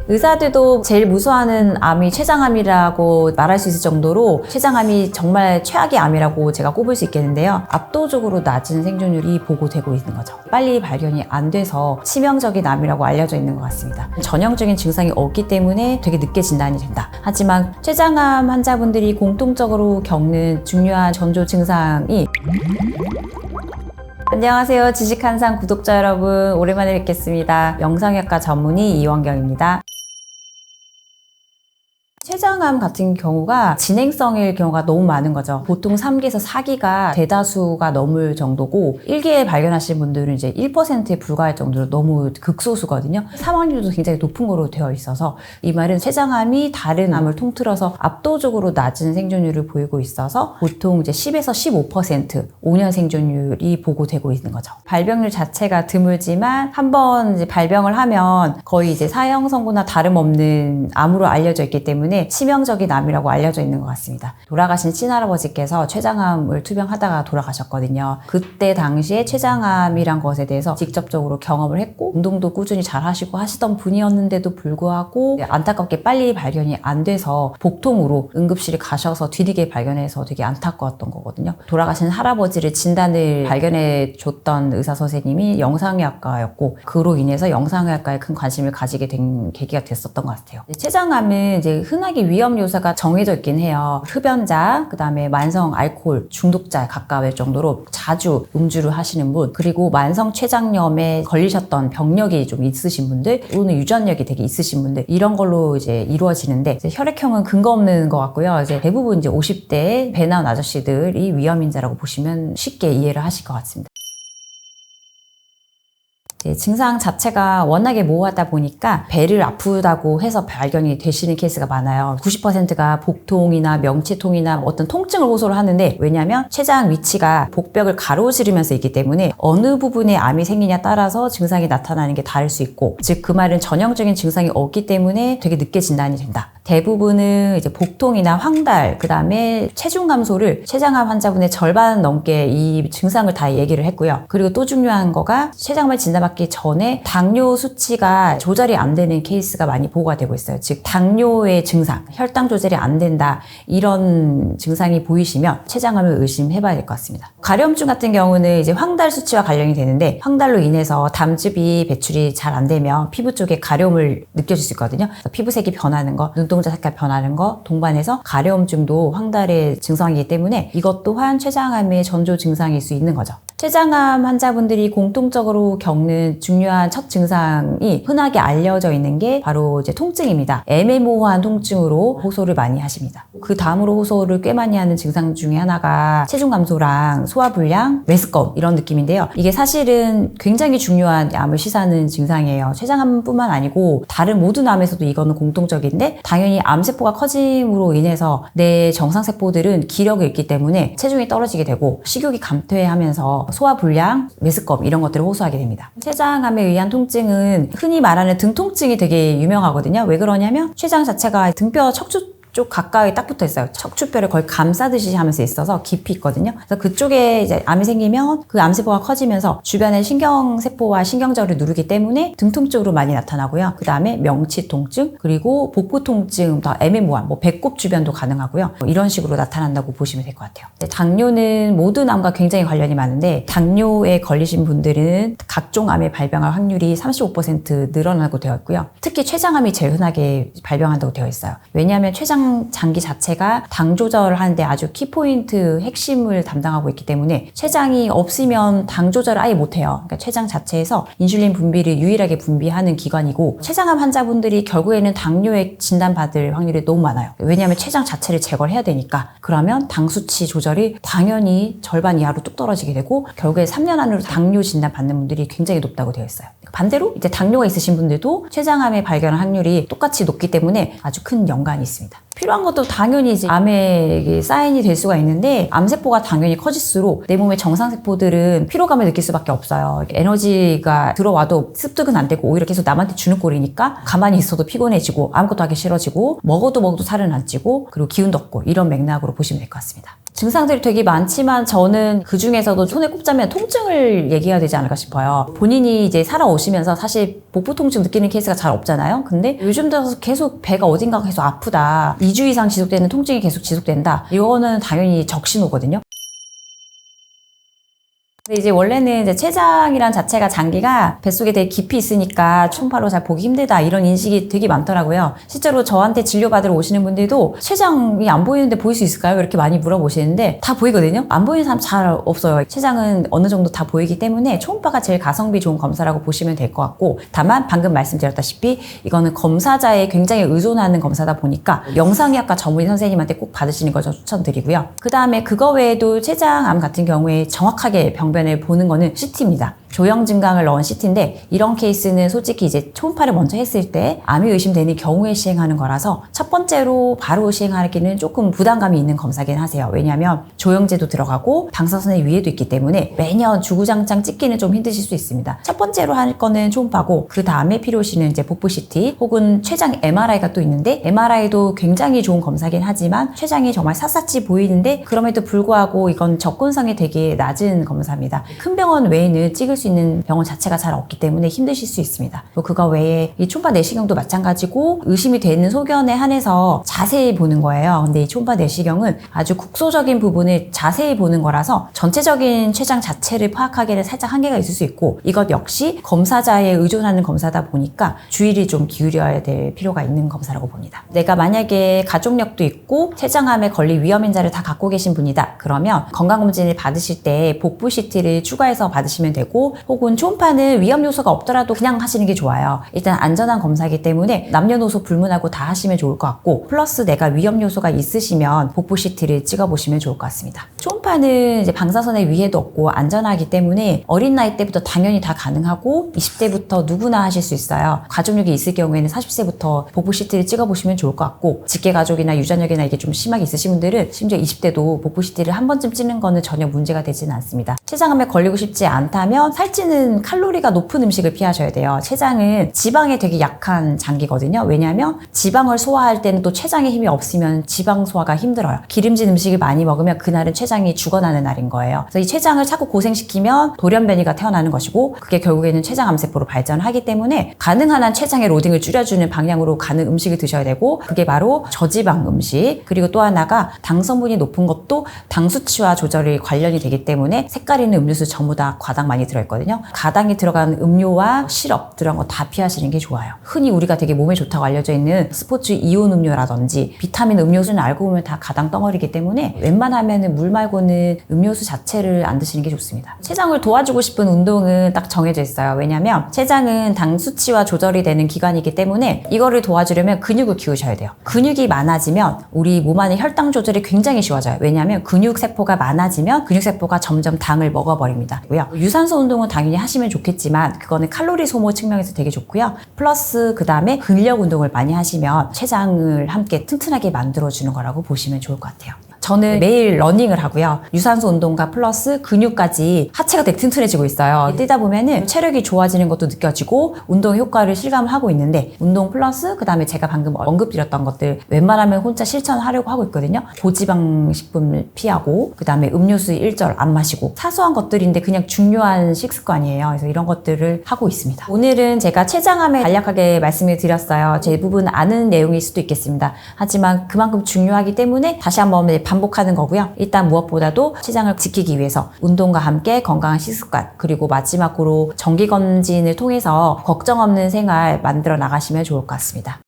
의사들도 제일 무서워하는 암이 췌장암이라고 말할 수 있을 정도로 췌장암이 정말 최악의 암이라고 제가 꼽을 수 있겠는데요. 압도적으로 낮은 생존율이 보고되고 있는 거죠. 빨리 발견이 안 돼서 치명적인 암이라고 알려져 있는 것 같습니다. 전형적인 증상이 없기 때문에 되게 늦게 진단이 된다. 하지만 췌장암 환자분들이 공통적으로 겪는 중요한 전조 증상이 안녕하세요. 지식한상 구독자 여러분, 오랜만에 뵙겠습니다. 영상의학과 전문의 이원경입니다. 췌장암 같은 경우가 진행성일 경우가 너무 많은 거죠. 보통 3기에서 4기가 대다수가 넘을 정도고 1기에 발견하신 분들은 이제 1%에 불과할 정도로 너무 극소수거든요. 사망률도 굉장히 높은 거로 되어 있어서 이 말은 췌장암이 다른 암을 통틀어서 압도적으로 낮은 생존율을 보이고 있어서 보통 이제 10에서 15% 5년 생존율이 보고되고 있는 거죠. 발병률 자체가 드물지만 한번 이제 발병을 하면 거의 이제 사형 선고나 다름없는 암으로 알려져 있기 때문에 치명적인 암이라고 알려져 있는 것 같습니다. 돌아가신 친할아버지께서 췌장암을 투병하다가 돌아가셨거든요. 그때 당시에 췌장암이란 것에 대해서 직접적으로 경험을 했고 운동도 꾸준히 잘 하시고 하시던 분이었는데도 불구하고 안타깝게 빨리 발견이 안 돼서 복통으로 응급실에 가셔서 뒤늦게 발견해서 되게 안타까웠던 거거든요. 돌아가신 할아버지를 진단을 발견해 줬던 의사 선생님이 영상의학과였고 그로 인해서 영상의학과에 큰 관심을 가지게 된 계기가 됐었던 것 같아요. 췌장암은 이제 흔하게 위험 요소가 정해져 있긴 해요. 흡연자, 그 다음에 만성 알코올 중독자에 가까울 정도로 자주 음주를 하시는 분, 그리고 만성 췌장염에 걸리셨던 병력이 좀 있으신 분들, 또는 유전력이 되게 있으신 분들, 이런 걸로 이제 이루어지는데 이제 혈액형은 근거 없는 것 같고요. 이제 대부분 이제 50대 배 나온 아저씨들이 위험인자라고 보시면 쉽게 이해를 하실 것 같습니다. 증상 자체가 워낙에 모호하다 보니까 배를 아프다고 해서 발견이 되시는 케이스가 많아요. 90%가 복통이나 명치통이나 어떤 통증을 호소를 하는데 왜냐하면 췌장 위치가 복벽을 가로지르면서 있기 때문에 어느 부분에 암이 생기냐에 따라서 증상이 나타나는 게 다를 수 있고 즉 그 말은 전형적인 증상이 없기 때문에 되게 늦게 진단이 된다. 대부분은 이제 복통이나 황달, 그 다음에 체중 감소를 췌장암 환자분의 절반 넘게 이 증상을 다 얘기를 했고요. 그리고 또 중요한 거가 췌장암을 진단받기 전에 당뇨 수치가 조절이 안 되는 케이스가 많이 보고가 되고 있어요. 즉 당뇨의 증상, 혈당 조절이 안 된다 이런 증상이 보이시면 췌장암을 의심해봐야 될 것 같습니다. 가려움증 같은 경우는 이제 황달 수치와 관련이 되는데 황달로 인해서 담즙이 배출이 잘 안 되면 피부 쪽에 가려움을 느껴질 수 있거든요. 피부색이 변하는 거, 눈동자 색깔 변하는 거 동반해서 가려움증도 황달의 증상이기 때문에 이것 또한 췌장암의 전조 증상일 수 있는 거죠. 췌장암 환자분들이 공통적으로 겪는 중요한 첫 증상이 흔하게 알려져 있는 게 바로 이제 통증입니다. 애매모호한 통증으로 호소를 많이 하십니다. 그 다음으로 호소를 꽤 많이 하는 증상 중에 하나가 체중 감소랑 소화불량, 메스꺼움 이런 느낌인데요. 이게 사실은 굉장히 중요한 암을 시사하는 증상이에요. 췌장암뿐만 아니고 다른 모든 암에서도 이거는 공통적인데 당연히 암세포가 커짐으로 인해서 내 정상세포들은 기력을 잃기 때문에 체중이 떨어지게 되고 식욕이 감퇴하면서 소화불량, 메스꺼움 이런 것들을 호소하게 됩니다. 췌장암에 의한 통증은 흔히 말하는 등 통증이 되게 유명하거든요. 왜 그러냐면 췌장 자체가 등뼈 척추 쪽 가까이 딱 붙어 있어요. 척추뼈를 거의 감싸듯이 하면서 있어서 깊이 있거든요. 그래서 그쪽에 이제 암이 생기면 그 암세포가 커지면서 주변의 신경세포와 신경절을 누르기 때문에 등 통증으로 많이 나타나고요. 그 다음에 명치 통증, 그리고 복부 통증, 더 애매모호한, 배꼽 주변도 가능하고요. 이런 식으로 나타난다고 보시면 될 것 같아요. 당뇨는 모든 암과 굉장히 관련이 많은데 당뇨에 걸리신 분들은 각종 암에 발병할 확률이 35% 늘어나고 되어 있고요. 특히 췌장암이 제일 흔하게 발병한다고 되어 있어요. 왜냐하면 췌장 장기 자체가 당 조절을 하는데 아주 키포인트 핵심을 담당하고 있기 때문에 췌장이 없으면 당 조절을 아예 못해요. 그러니까 췌장 자체에서 인슐린 분비를 유일하게 분비하는 기관이고 췌장암 환자분들이 결국에는 당뇨에 진단받을 확률이 너무 많아요. 왜냐하면 췌장 자체를 제거를 해야 되니까. 그러면 당 수치 조절이 당연히 절반 이하로 뚝 떨어지게 되고 결국에 3년 안으로 당뇨 진단받는 분들이 굉장히 높다고 되어 있어요. 반대로 이제 당뇨가 있으신 분들도 췌장암의 발견 확률이 똑같이 높기 때문에 아주 큰 연관이 있습니다. 필요한 것도 당연히 이제 암에 사인이 될 수가 있는데 암세포가 당연히 커질수록 내 몸의 정상세포들은 피로감을 느낄 수밖에 없어요. 에너지가 들어와도 습득은 안 되고 오히려 계속 남한테 주는 꼴이니까 가만히 있어도 피곤해지고 아무것도 하기 싫어지고 먹어도 살은 안 찌고 그리고 기운도 없고 이런 맥락으로 보시면 될 것 같습니다. 증상들이 되게 많지만 저는 그 중에서도 손에 꼽자면 통증을 얘기해야 되지 않을까 싶어요. 본인이 이제 살아오시면서 사실 복부 통증 느끼는 케이스가 잘 없잖아요. 근데 요즘 들어서 계속 배가 어딘가가 계속 아프다. 2주 이상 지속되는 통증이 계속 지속된다. 이거는 당연히 적신호거든요. 근데 이제 원래는 이제 췌장이란 자체가 장기가 뱃속에 되게 깊이 있으니까 초음파로 잘 보기 힘들다 이런 인식이 되게 많더라고요. 실제로 저한테 진료받으러 오시는 분들도 췌장이 안 보이는데 보일 수 있을까요? 이렇게 많이 물어보시는데 다 보이거든요. 안 보이는 사람 잘 없어요. 췌장은 어느 정도 다 보이기 때문에 초음파가 제일 가성비 좋은 검사라고 보시면 될 것 같고, 다만 방금 말씀드렸다시피 이거는 검사자에 굉장히 의존하는 검사다 보니까 영상의학과 전문의 선생님한테 꼭 받으시는 걸 추천드리고요. 그 다음에 그거 외에도 췌장암 같은 경우에 정확하게 병변을 보는 거는 CT입니다. 조형 증강을 넣은 CT인데 이런 케이스는 솔직히 이제 초음파를 먼저 했을 때 암이 의심되는 경우에 시행하는 거라서 첫 번째로 바로 시행하기는 조금 부담감이 있는 검사긴 하세요. 왜냐하면 조형제도 들어가고 방사선의 위에도 있기 때문에 매년 주구장창 찍기는 좀 힘드실 수 있습니다. 첫 번째로 할 거는 초음파고 그 다음에 필요하시는 이제 복부 CT 혹은 췌장 MRI가 또 있는데 MRI도 굉장히 좋은 검사긴 하지만 췌장이 정말 샅샅이 보이는데 그럼에도 불구하고 이건 접근성이 되게 낮은 검사입니다. 큰 병원 외에는 찍을 수 있는 병원 자체가 잘 없기 때문에 힘드실 수 있습니다. 또 그거 외에 이 초음파 내시경도 마찬가지고 의심이 되는 소견에 한해서 자세히 보는 거예요. 근데 이 초음파 내시경은 아주 국소적인 부분을 자세히 보는 거라서 전체적인 췌장 자체를 파악하기에는 살짝 한계가 있을 수 있고 이것 역시 검사자에 의존하는 검사다 보니까 주의를 좀 기울여야 될 필요가 있는 검사라고 봅니다. 내가 만약에 가족력도 있고 췌장암에 걸릴 위험 인자를 다 갖고 계신 분이다. 그러면 건강검진을 받으실 때 복부 CT를 추가해서 받으시면 되고 혹은 초음파는 위험 요소가 없더라도 그냥 하시는 게 좋아요. 일단 안전한 검사이기 때문에 남녀노소 불문하고 다 하시면 좋을 것 같고 플러스 내가 위험 요소가 있으시면 복부 CT를 찍어보시면 좋을 것 같습니다. 초음파는 이제 방사선의 위해도 없고 안전하기 때문에 어린 나이 때부터 당연히 다 가능하고 20대부터 누구나 하실 수 있어요. 가족력이 있을 경우에는 40세부터 복부 CT를 찍어보시면 좋을 것 같고 직계가족이나 유전력이나 이게 좀 심하게 있으신 분들은 심지어 20대도 복부 CT를 한 번쯤 찍는 거는 전혀 문제가 되지는 않습니다. 췌장암에 걸리고 싶지 않다면 살찌는 칼로리가 높은 음식을 피하셔야 돼요. 췌장은 지방에 되게 약한 장기거든요. 왜냐하면 지방을 소화할 때는 또 췌장에 힘이 없으면 지방 소화가 힘들어요. 기름진 음식을 많이 먹으면 그날은 췌장이 죽어나는 날인 거예요. 그래서 이 췌장을 자꾸 고생시키면 돌연변이가 태어나는 것이고 그게 결국에는 췌장 암세포로 발전하기 때문에 가능한 한 췌장의 로딩을 줄여주는 방향으로 가는 음식을 드셔야 되고 그게 바로 저지방 음식 그리고 또 하나가 당 성분이 높은 것도 당 수치와 조절이 관련이 되기 때문에 색깔 있는 음료수 전부 다 과당 많이 들어있거든요. 가당이 들어간 음료와 시럽 들어간 거 다 피하시는 게 좋아요. 흔히 우리가 되게 몸에 좋다고 알려져 있는 스포츠 이온 음료라든지 비타민 음료수는 알고 보면 다 가당 덩어리기 때문에 웬만하면 물 말고는 음료수 자체를 안 드시는 게 좋습니다. 췌장을 도와주고 싶은 운동은 딱 정해져 있어요. 왜냐하면 췌장은 당 수치와 조절이 되는 기관이기 때문에 이거를 도와주려면 근육을 키우셔야 돼요. 근육이 많아지면 우리 몸 안의 혈당 조절이 굉장히 쉬워져요. 왜냐하면 근육세포가 많아지면 근육세포가 점점 당을 먹어버립니다. 유산소 운동은 당연히 하시면 좋겠지만 그거는 칼로리 소모 측면에서 되게 좋고요. 플러스 그 다음에 근력 운동을 많이 하시면 췌장을 함께 튼튼하게 만들어주는 거라고 보시면 좋을 것 같아요. 저는 매일 러닝을 하고요. 유산소 운동과 플러스 근육까지 하체가 되게 튼튼해지고 있어요. 뛰다 보면은 체력이 좋아지는 것도 느껴지고 운동 효과를 실감을 하고 있는데 운동 플러스 그 다음에 제가 방금 언급드렸던 것들 웬만하면 혼자 실천하려고 하고 있거든요. 고지방 식품을 피하고 그 다음에 음료수 일절 안 마시고 사소한 것들인데 그냥 중요한 식습관이에요. 그래서 이런 것들을 하고 있습니다. 오늘은 제가 췌장암에 간략하게 말씀을 드렸어요. 대부분 아는 내용일 수도 있겠습니다. 하지만 그만큼 중요하기 때문에 다시 한번 반복하는 거고요. 일단 무엇보다도 췌장을 지키기 위해서 운동과 함께 건강한 식습관 그리고 마지막으로 정기검진을 통해서 걱정 없는 생활 만들어 나가시면 좋을 것 같습니다.